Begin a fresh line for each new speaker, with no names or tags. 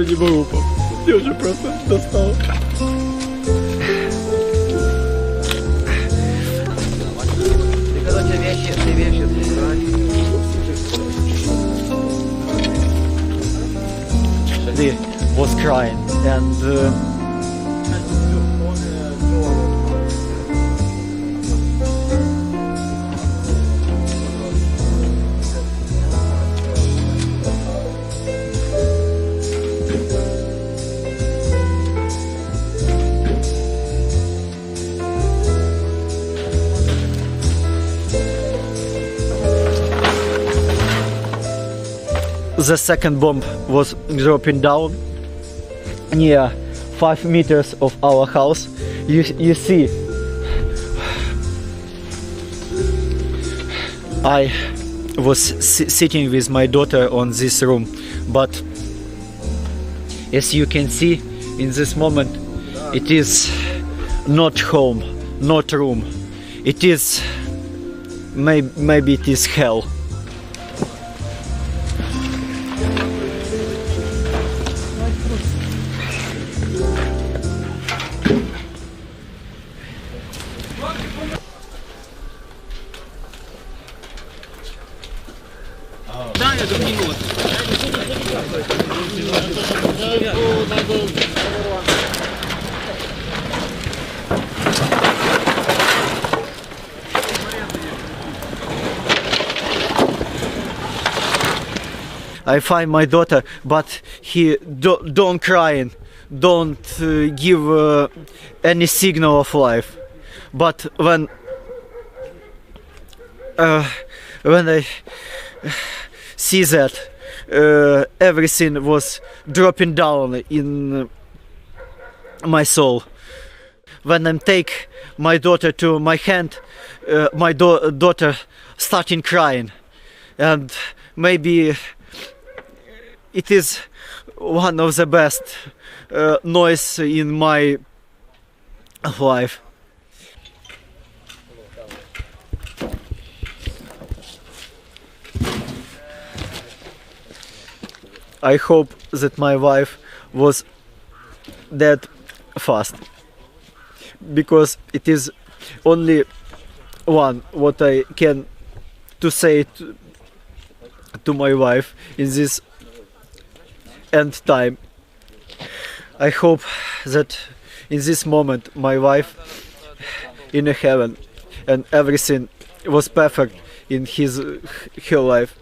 уже не могу, пап. Я уже просто достал.
Ты, короче, вещи собирай.
He was crying and the second bomb was dropping down near 5 meters of our house. You see, I was sitting with my daughter on this room, but as you can see in this moment, it is not home, not room. It is maybe it is hell. I find my daughter, but he don't crying, don't give any signal of life. But when I see that everything was dropping down in my soul, when I take my daughter to my hand, my daughter starting crying, and maybe it is one of the best noise in my life. I hope that my wife was dead fast, because it is only one what I can to say to my wife in this end time. I hope that in this moment my wife in heaven and everything was perfect in her life.